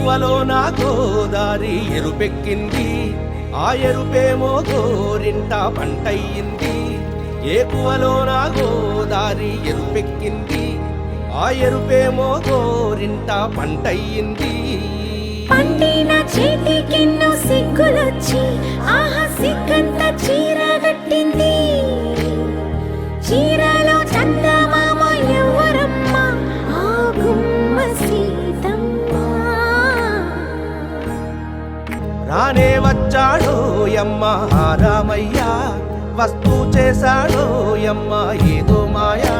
ఏకువలో నా గోదారి ఎరుపెక్కింది, ఆ ఎరుపేమో గోరింట పంటయ్యింది. ఏకువలో నా గోదారి ఎరుపెక్కింది, ఆ ఎరుపేమో గోరింట పంటయ్యింది. పండిన చేతికెన్నో సిగ్గులొచ్చి ఆహా సిగ్గంత చీరగట్టింది. చీరలో చందమామ ఎవరమ్మ, ఆ గుమ్మ సీతమ్మ. రానే వచ్చాడో యమ్మ రామయ్య, వస్తూ చేశాడో యమ్మ ఏదో మాయా.